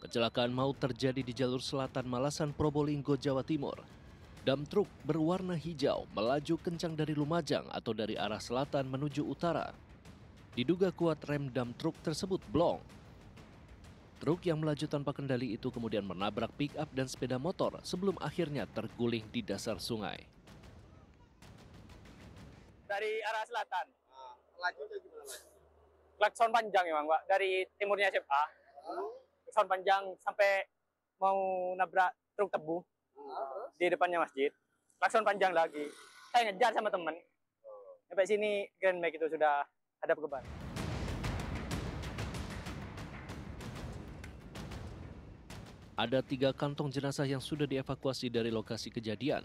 Kecelakaan maut terjadi di jalur selatan Malasan, Probolinggo, Jawa Timur. Dam truk berwarna hijau melaju kencang dari Lumajang atau dari arah selatan menuju utara. Diduga kuat rem dam truk tersebut blong. Truk yang melaju tanpa kendali itu kemudian menabrak pick-up dan sepeda motor sebelum akhirnya terguling di dasar sungai. Dari arah selatan. Lajunya gimana? Klakson panjang memang, Pak. Dari timurnya SMA. Klakson panjang sampai mau nabrak truk tebu di depannya masjid. Klakson panjang lagi. Saya ngejar sama teman. Sampai sini Grand Max itu sudah hadap ke ban. Ada 3 kantong jenazah yang sudah dievakuasi dari lokasi kejadian.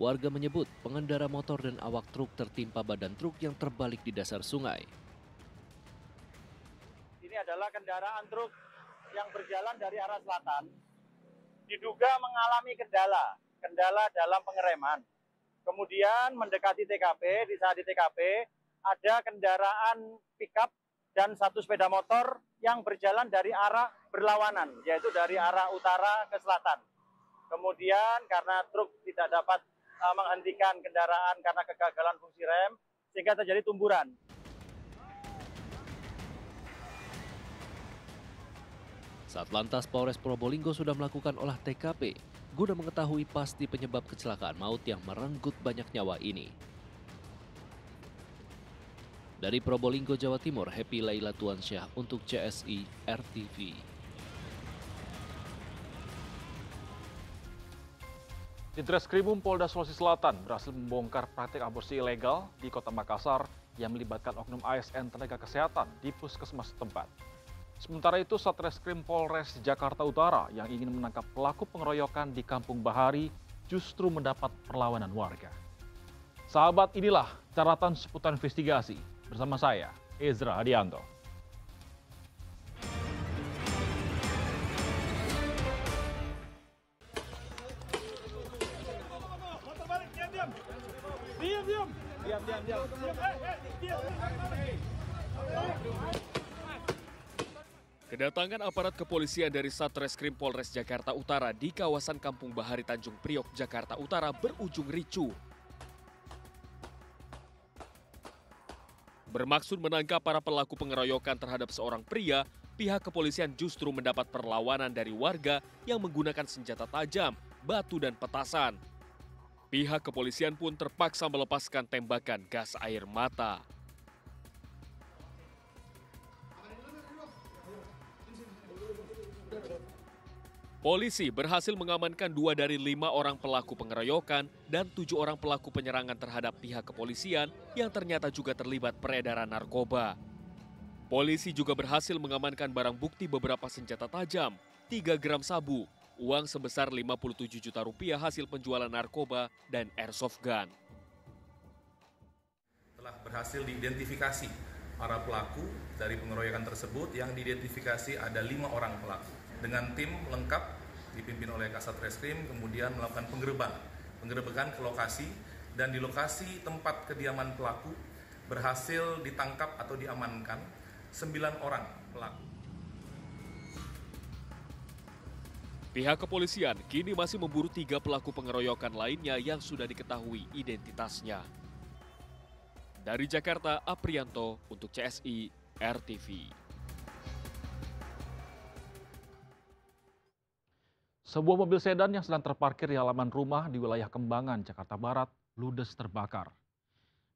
Warga menyebut pengendara motor dan awak truk tertimpa badan truk yang terbalik di dasar sungai. Ini adalah kendaraan truk yang berjalan dari arah selatan. Diduga mengalami kendala dalam pengereman. Kemudian mendekati TKP, di saat di TKP ada kendaraan pickup dan 1 sepeda motor yang berjalan dari arah berlawanan, yaitu dari arah utara ke selatan. Kemudian karena truk tidak dapat menghentikan kendaraan karena kegagalan fungsi rem, sehingga terjadi tumburan. Satlantas Polres Probolinggo sudah melakukan olah TKP guna mengetahui pasti penyebab kecelakaan maut yang merenggut banyak nyawa ini. Dari Probolinggo, Jawa Timur, Happy Laila Tuansyah untuk CSI RTV. Ditreskrimum Polda Sulawesi Selatan berhasil membongkar praktik aborsi ilegal di Kota Makassar yang melibatkan oknum ASN tenaga kesehatan di puskesmas setempat. Sementara itu, Satreskrim Polres Jakarta Utara yang ingin menangkap pelaku pengeroyokan di Kampung Bahari justru mendapat perlawanan warga. Sahabat, inilah catatan seputar investigasi bersama saya, Ezra Hadianto. Kedatangan aparat kepolisian dari Satreskrim Polres Jakarta Utara di kawasan Kampung Bahari Tanjung Priok, Jakarta Utara berujung ricuh. Bermaksud menangkap para pelaku pengeroyokan terhadap seorang pria, pihak kepolisian justru mendapat perlawanan dari warga yang menggunakan senjata tajam, batu dan petasan. Pihak kepolisian pun terpaksa melepaskan tembakan gas air mata. Polisi berhasil mengamankan 2 dari 5 orang pelaku pengeroyokan dan 7 orang pelaku penyerangan terhadap pihak kepolisian yang ternyata juga terlibat peredaran narkoba. Polisi juga berhasil mengamankan barang bukti beberapa senjata tajam, 3 gram sabu, uang sebesar 57 juta rupiah hasil penjualan narkoba, dan airsoft gun. Telah berhasil diidentifikasi para pelaku dari pengeroyokan tersebut, yang diidentifikasi ada 5 orang pelaku. Dengan tim lengkap dipimpin oleh Kasat Reskrim, kemudian melakukan penggerebekan ke lokasi, dan di lokasi tempat kediaman pelaku berhasil ditangkap atau diamankan 9 orang pelaku. Pihak kepolisian kini masih memburu 3 pelaku pengeroyokan lainnya yang sudah diketahui identitasnya. Dari Jakarta, Aprianto untuk CSI RTV. Sebuah mobil sedan yang sedang terparkir di halaman rumah di wilayah Kembangan, Jakarta Barat, ludes terbakar.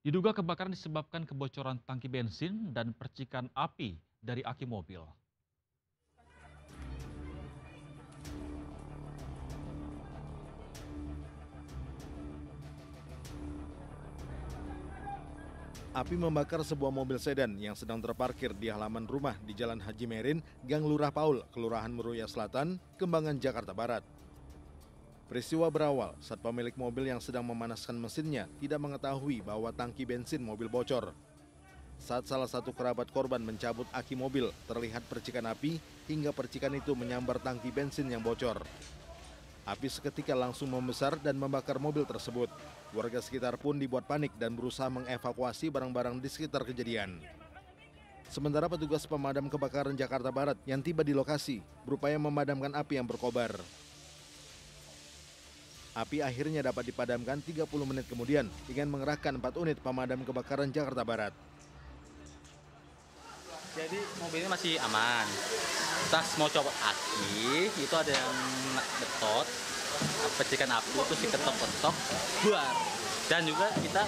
Diduga kebakaran disebabkan kebocoran tangki bensin dan percikan api dari aki mobil. Api membakar sebuah mobil sedan yang sedang terparkir di halaman rumah di Jalan Haji Merin, Gang Lurah Paul, Kelurahan Meruya Selatan, Kembangan, Jakarta Barat. Peristiwa berawal saat pemilik mobil yang sedang memanaskan mesinnya tidak mengetahui bahwa tangki bensin mobil bocor. Saat salah satu kerabat korban mencabut aki mobil, terlihat percikan api hingga percikan itu menyambar tangki bensin yang bocor. Api seketika langsung membesar dan membakar mobil tersebut. Warga sekitar pun dibuat panik dan berusaha mengevakuasi barang-barang di sekitar kejadian. Sementara petugas pemadam kebakaran Jakarta Barat yang tiba di lokasi berupaya memadamkan api yang berkobar. Api akhirnya dapat dipadamkan 30 menit kemudian dengan mengerahkan 4 unit pemadam kebakaran Jakarta Barat. Jadi mobilnya masih aman. Pas mau copot aki, itu ada yang betot, percikan api itu si ketok-ketok, buar. Dan juga kita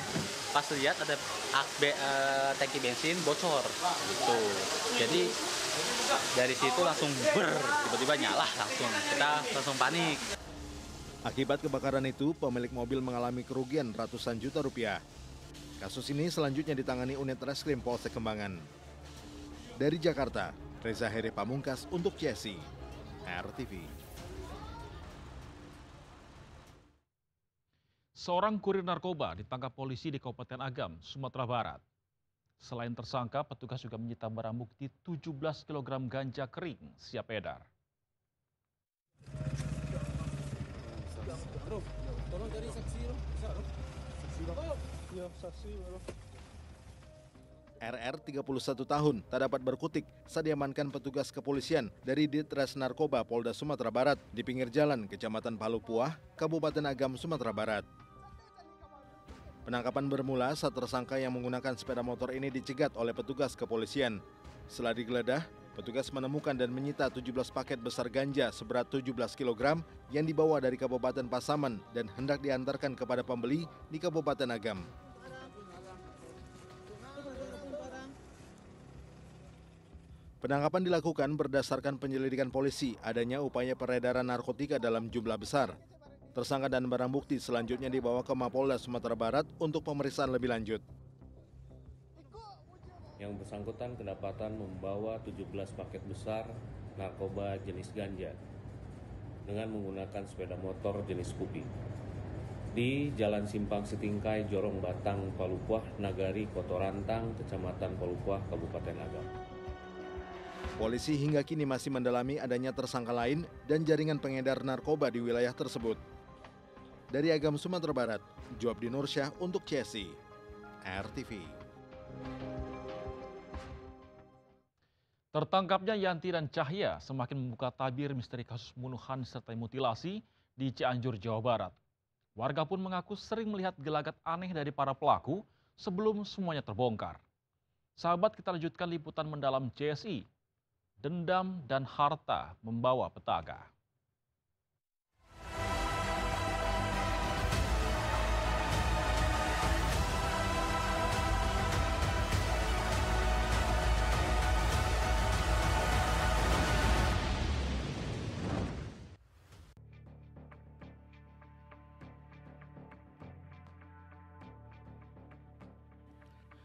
pas lihat ada tangki bensin bocor, gitu. Jadi dari situ langsung tiba-tiba nyala langsung. Kita langsung panik. Akibat kebakaran itu, pemilik mobil mengalami kerugian ratusan juta rupiah. Kasus ini selanjutnya ditangani unit Reskrim Polsek Kembangan. Dari Jakarta, Reza Heri Pamungkas untuk CSI, RTV. Seorang kurir narkoba ditangkap polisi di Kabupaten Agam, Sumatera Barat. Selain tersangka, petugas juga menyita barang bukti 17 kg ganja kering siap edar. RR 31 tahun tak dapat berkutik saat diamankan petugas kepolisian dari Ditres Narkoba Polda Sumatera Barat di pinggir jalan Kecamatan Palupuah, Kabupaten Agam, Sumatera Barat. Penangkapan bermula saat tersangka yang menggunakan sepeda motor ini dicegat oleh petugas kepolisian. Setelah digeledah, petugas menemukan dan menyita 17 paket besar ganja seberat 17 kg yang dibawa dari Kabupaten Pasaman dan hendak diantarkan kepada pembeli di Kabupaten Agam. Penangkapan dilakukan berdasarkan penyelidikan polisi adanya upaya peredaran narkotika dalam jumlah besar. Tersangka dan barang bukti selanjutnya dibawa ke Mapolda Sumatera Barat untuk pemeriksaan lebih lanjut. Yang bersangkutan kedapatan membawa 17 paket besar narkoba jenis ganja dengan menggunakan sepeda motor jenis Scoopy di Jalan Simpang Sitingkai, Jorong Batang, Palupuah, Nagari, Kotorantang, Kecamatan Palupuah, Kabupaten Agam. Polisi hingga kini masih mendalami adanya tersangka lain dan jaringan pengedar narkoba di wilayah tersebut. Dari Agam, Sumatera Barat, Joabdi Nursyah untuk CSI, RTV. Tertangkapnya Yanti dan Cahya semakin membuka tabir misteri kasus pembunuhan serta mutilasi di Cianjur, Jawa Barat. Warga pun mengaku sering melihat gelagat aneh dari para pelaku sebelum semuanya terbongkar. Sahabat, kita lanjutkan liputan mendalam CSI. Dendam dan harta membawa petaka.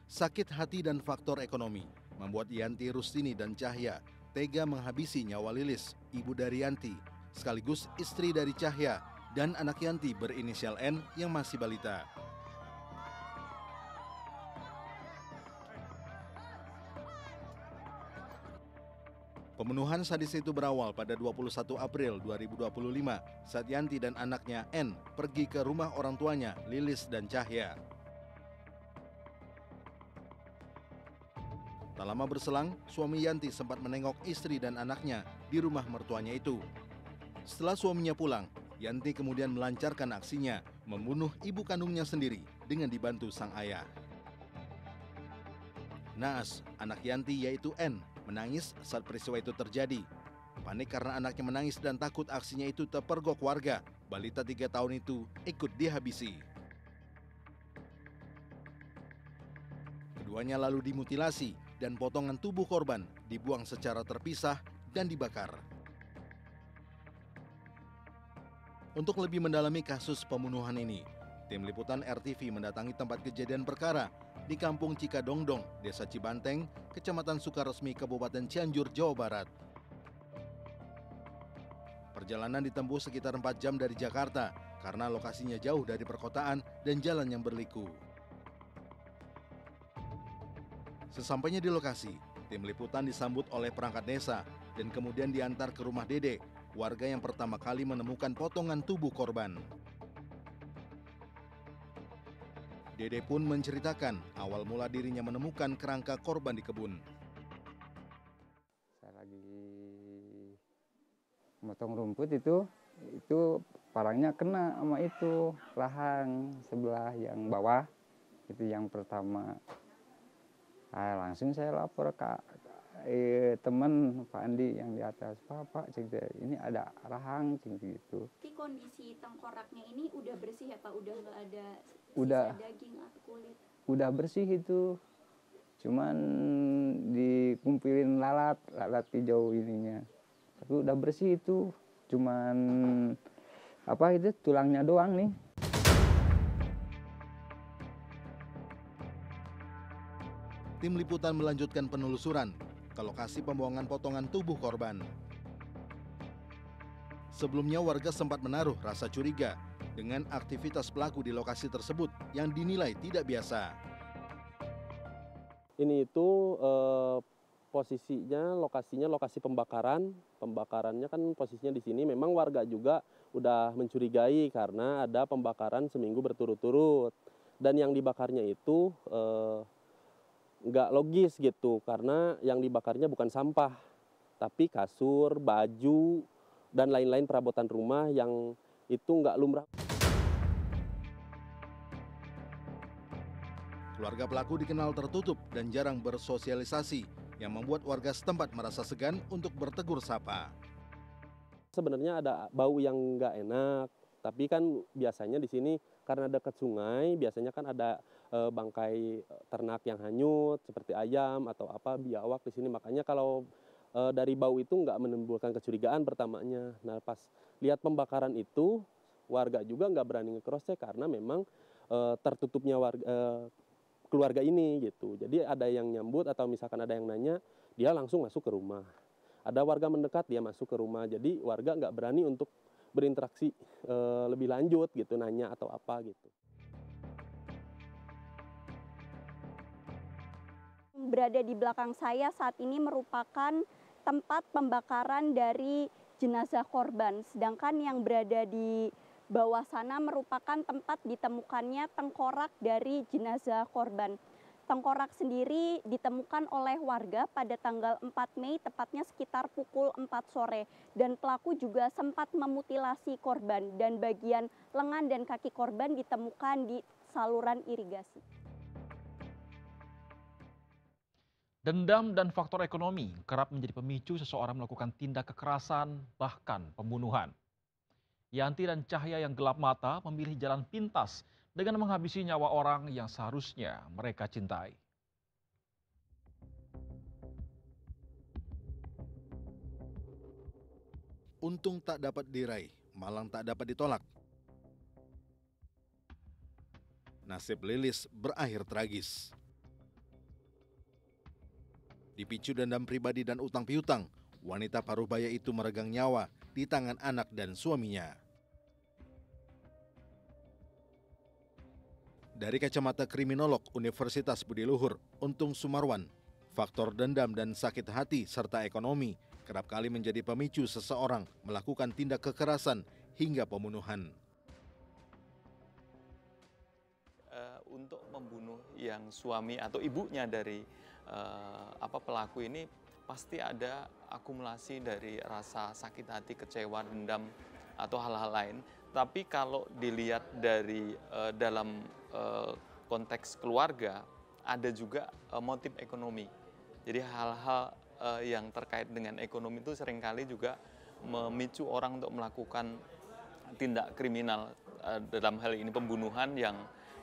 Sakit hati dan faktor ekonomi membuat Yanti Rustini dan Cahya tega menghabisi nyawa Lilis, ibu dari Yanti, sekaligus istri dari Cahya dan anak Yanti berinisial N yang masih balita. Pembunuhan sadis itu berawal pada 21 April 2025 saat Yanti dan anaknya N pergi ke rumah orang tuanya, Lilis dan Cahya. Tak lama berselang, suami Yanti sempat menengok istri dan anaknya di rumah mertuanya itu. Setelah suaminya pulang, Yanti kemudian melancarkan aksinya, membunuh ibu kandungnya sendiri dengan dibantu sang ayah. Naas, anak Yanti yaitu N, menangis saat peristiwa itu terjadi. Panik karena anaknya menangis dan takut aksinya itu terpergok warga, balita 3 tahun itu ikut dihabisi. Keduanya lalu dimutilasi dan potongan tubuh korban dibuang secara terpisah dan dibakar. Untuk lebih mendalami kasus pembunuhan ini, tim liputan RTV mendatangi tempat kejadian perkara di Kampung Cikadongdong, Desa Cibanteng, Kecamatan Sukaresmi, Kabupaten Cianjur, Jawa Barat. Perjalanan ditempuh sekitar 4 jam dari Jakarta karena lokasinya jauh dari perkotaan dan jalan yang berliku. Sesampainya di lokasi, tim liputan disambut oleh perangkat desa dan kemudian diantar ke rumah Dede, warga yang pertama kali menemukan potongan tubuh korban. Dede pun menceritakan awal mula dirinya menemukan kerangka korban di kebun. rumput itu parangnya kena sama itu rahang sebelah yang bawah, itu yang pertama. Langsung saya lapor ke teman Pak Andi yang di atas, Pak, ini ada rahang gitu. Tapi kondisi tengkoraknya ini udah bersih ya Pak, udah nggak ada sisa daging atau kulit? Udah bersih itu, cuman dikumpulin lalat hijau ininya. Tapi udah bersih itu, cuman itu tulangnya doang nih. Tim liputan melanjutkan penelusuran ke lokasi pembuangan potongan tubuh korban. Sebelumnya warga sempat menaruh rasa curiga dengan aktivitas pelaku di lokasi tersebut yang dinilai tidak biasa. Ini itu posisinya, lokasi pembakaran. Pembakarannya kan posisinya di sini. Memang warga juga udah mencurigai karena ada pembakaran seminggu berturut-turut. Dan yang dibakarnya itu nggak logis gitu, karena yang dibakarnya bukan sampah, tapi kasur, baju, dan lain-lain perabotan rumah yang itu nggak lumrah. Keluarga pelaku dikenal tertutup dan jarang bersosialisasi, yang membuat warga setempat merasa segan untuk bertegur sapa. Sebenarnya ada bau yang nggak enak, tapi kan biasanya di sini karena dekat sungai, biasanya kan ada bangkai ternak yang hanyut seperti ayam atau biawak di sini. Makanya kalau dari bau itu nggak menimbulkan kecurigaan pertamanya. Nah, pas lihat pembakaran itu, warga juga nggak berani nge-cross check karena memang tertutupnya keluarga ini gitu. Jadi ada yang nyambut atau misalkan ada yang nanya, dia langsung masuk ke rumah. Ada warga mendekat, dia masuk ke rumah. Jadi warga nggak berani untuk berinteraksi lebih lanjut gitu, nanya atau apa gitu. Berada di belakang saya saat ini merupakan tempat pembakaran dari jenazah korban. Sedangkan yang berada di bawah sana merupakan tempat ditemukannya tengkorak dari jenazah korban. Tengkorak sendiri ditemukan oleh warga pada tanggal 4 Mei, tepatnya sekitar pukul 4 sore. Dan pelaku juga sempat memutilasi korban dan bagian lengan dan kaki korban ditemukan di saluran irigasi. Dendam dan faktor ekonomi kerap menjadi pemicu seseorang melakukan tindak kekerasan, bahkan pembunuhan. Yanti dan Cahya yang gelap mata memilih jalan pintas dengan menghabisi nyawa orang yang seharusnya mereka cintai. Untung tak dapat diraih, malang tak dapat ditolak. Nasib Lilis berakhir tragis. Dipicu dendam pribadi dan utang piutang, wanita paruh baya itu meregang nyawa di tangan anak dan suaminya. Dari kacamata kriminolog Universitas Budi Luhur, Untung Sumarwan, faktor dendam dan sakit hati serta ekonomi kerap kali menjadi pemicu seseorang melakukan tindak kekerasan hingga pembunuhan. Untuk membunuh yang suami atau ibunya dari pelaku ini pasti ada akumulasi dari rasa sakit hati, kecewa, dendam atau hal-hal lain. Tapi kalau dilihat dari dalam konteks keluarga, ada juga motif ekonomi. Jadi hal-hal yang terkait dengan ekonomi itu seringkali juga memicu orang untuk melakukan tindak kriminal, dalam hal ini pembunuhan yang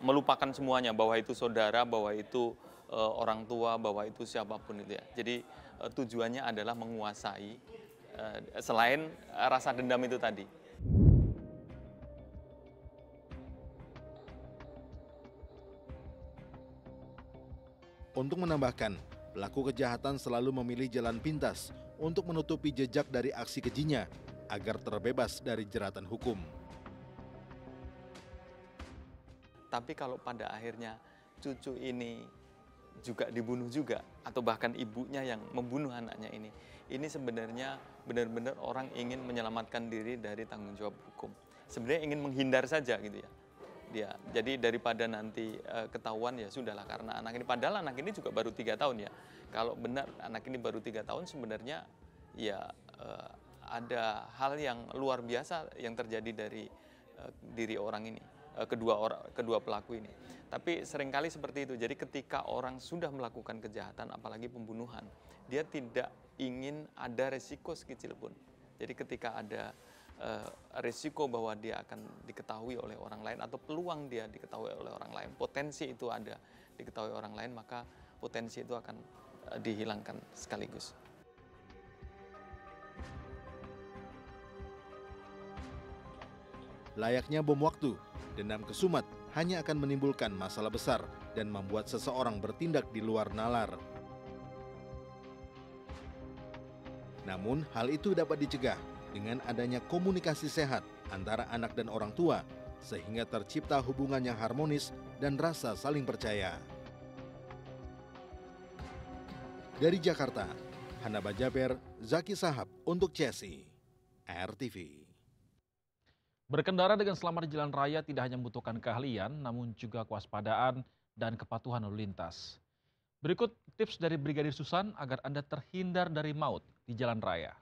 melupakan semuanya, bahwa itu saudara, bahwa itu orang tua, bahwa itu siapapun itu ya. Jadi tujuannya adalah menguasai selain rasa dendam itu tadi. Untuk menambahkan, pelaku kejahatan selalu memilih jalan pintas untuk menutupi jejak dari aksi kejinya agar terbebas dari jeratan hukum. Tapi kalau pada akhirnya cucu ini juga dibunuh juga, atau bahkan ibunya yang membunuh anaknya ini sebenarnya benar-benar orang ingin menyelamatkan diri dari tanggung jawab hukum. Sebenarnya ingin menghindar saja gitu ya. Jadi daripada nanti ketahuan ya sudahlah, karena anak ini, padahal anak ini juga baru 3 tahun ya. Kalau benar anak ini baru 3 tahun sebenarnya ya ada hal yang luar biasa yang terjadi dari diri orang ini, kedua pelaku ini. Tapi seringkali seperti itu. Jadi ketika orang sudah melakukan kejahatan, apalagi pembunuhan, dia tidak ingin ada resiko sekecil pun. Jadi ketika ada resiko bahwa dia akan diketahui oleh orang lain atau peluang dia diketahui oleh orang lain, potensi itu ada diketahui orang lain, maka potensi itu akan dihilangkan sekaligus. Layaknya bom waktu, dendam kesumat hanya akan menimbulkan masalah besar dan membuat seseorang bertindak di luar nalar. Namun, hal itu dapat dicegah dengan adanya komunikasi sehat antara anak dan orang tua, sehingga tercipta hubungan yang harmonis dan rasa saling percaya. Dari Jakarta, Hanaba Jaber, Zaki Sahab untuk CSI, RTV. Berkendara dengan selamat di jalan raya tidak hanya membutuhkan keahlian, namun juga kewaspadaan dan kepatuhan lalu lintas. Berikut tips dari Brigadir Susan agar Anda terhindar dari maut di jalan raya.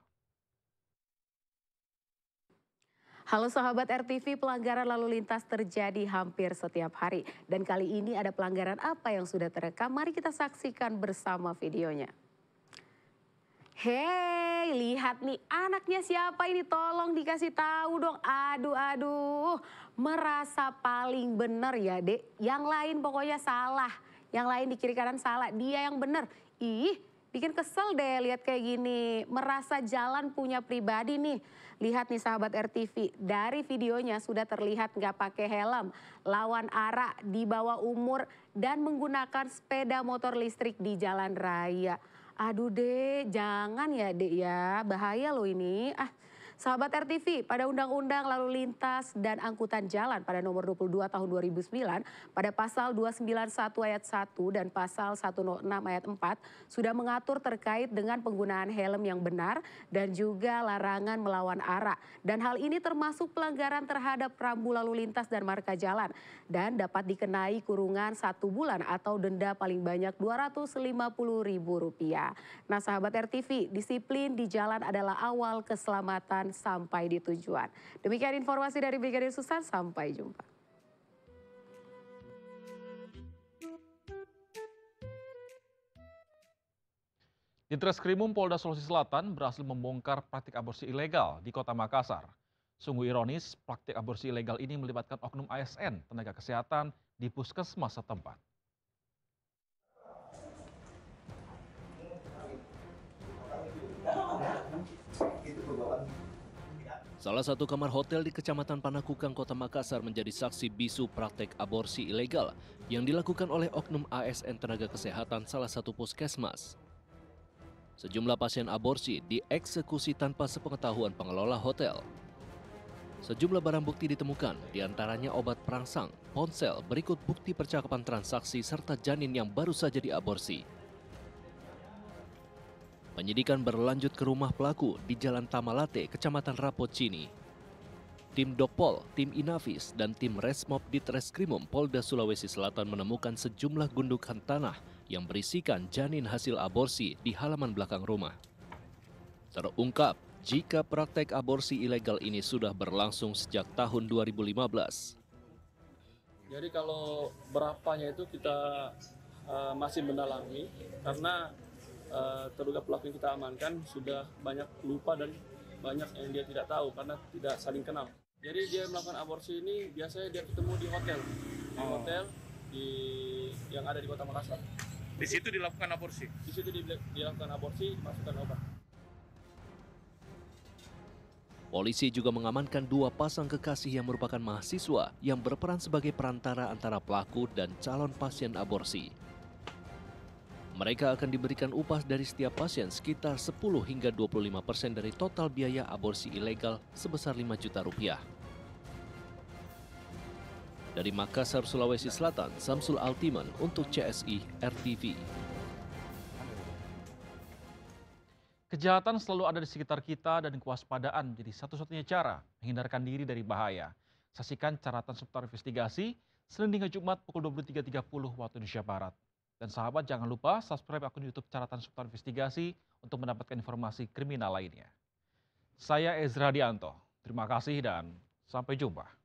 Halo sahabat RTV, pelanggaran lalu lintas terjadi hampir setiap hari. Dan kali ini ada pelanggaran apa yang sudah terekam? Mari kita saksikan bersama videonya. Hei, lihat nih anaknya siapa ini, tolong dikasih tahu dong. Aduh, merasa paling bener ya dek. Yang lain pokoknya salah, yang lain di kiri kanan salah, dia yang bener. Ih, bikin kesel deh lihat kayak gini, merasa jalan punya pribadi nih. Lihat nih sahabat RTV, dari videonya sudah terlihat nggak pakai helm, lawan arah, di bawah umur, dan menggunakan sepeda motor listrik di jalan raya. Aduh dek, jangan ya dek ya, bahaya loh ini. Sahabat RTV, pada Undang-Undang Lalu Lintas dan Angkutan Jalan pada nomor 22 tahun 2009, pada pasal 291 ayat 1 dan pasal 106 ayat 4 sudah mengatur terkait dengan penggunaan helm yang benar dan juga larangan melawan arah. Dan hal ini termasuk pelanggaran terhadap rambu lalu lintas dan marka jalan dan dapat dikenai kurungan 1 bulan atau denda paling banyak Rp250.000. Nah sahabat RTV, disiplin di jalan adalah awal keselamatan sampai di tujuan. Demikian informasi dari Brigadir Susan, sampai jumpa. Ditreskrimum Polda Sulawesi Selatan berhasil membongkar praktik aborsi ilegal di Kota Makassar. Sungguh ironis, praktik aborsi ilegal ini melibatkan oknum ASN, tenaga kesehatan di puskesmas setempat. Salah satu kamar hotel di Kecamatan Panakukang, Kota Makassar menjadi saksi bisu praktek aborsi ilegal yang dilakukan oleh oknum ASN tenaga kesehatan salah satu puskesmas. Sejumlah pasien aborsi dieksekusi tanpa sepengetahuan pengelola hotel. Sejumlah barang bukti ditemukan, diantaranya obat perangsang, ponsel, berikut bukti percakapan transaksi serta janin yang baru saja diaborsi. Penyidikan berlanjut ke rumah pelaku di Jalan Tamalate, Kecamatan Rapocini. Tim Dokpol, tim Inavis, dan tim Resmob di Treskrimum Polda Sulawesi Selatan menemukan sejumlah gundukan tanah yang berisikan janin hasil aborsi di halaman belakang rumah. Terungkap jika praktek aborsi ilegal ini sudah berlangsung sejak tahun 2015. Jadi kalau berapanya itu kita masih mendalami karena terduga pelaku yang kita amankan sudah banyak lupa dan banyak yang dia tidak tahu karena tidak saling kenal. Jadi dia melakukan aborsi ini biasanya dia ketemu di hotel, yang ada di Kota Makassar. Di situ dilakukan aborsi? Di situ dilakukan aborsi, dimasukkan obat. Polisi juga mengamankan 2 pasang kekasih yang merupakan mahasiswa yang berperan sebagai perantara antara pelaku dan calon pasien aborsi. Mereka akan diberikan upah dari setiap pasien sekitar 10 hingga 25% dari total biaya aborsi ilegal sebesar Rp5 juta. Dari Makassar, Sulawesi Selatan, Samsul Altiman untuk CSI RTV. Kejahatan selalu ada di sekitar kita dan kewaspadaan menjadi satu-satunya cara menghindarkan diri dari bahaya. Saksikan caratan seputar investigasi Senin hingga Jumat pukul 23.30 waktu Indonesia Barat. Dan sahabat jangan lupa subscribe akun YouTube Caratan Seputar Investigasi untuk mendapatkan informasi kriminal lainnya. Saya Ezra Dianto. Terima kasih dan sampai jumpa.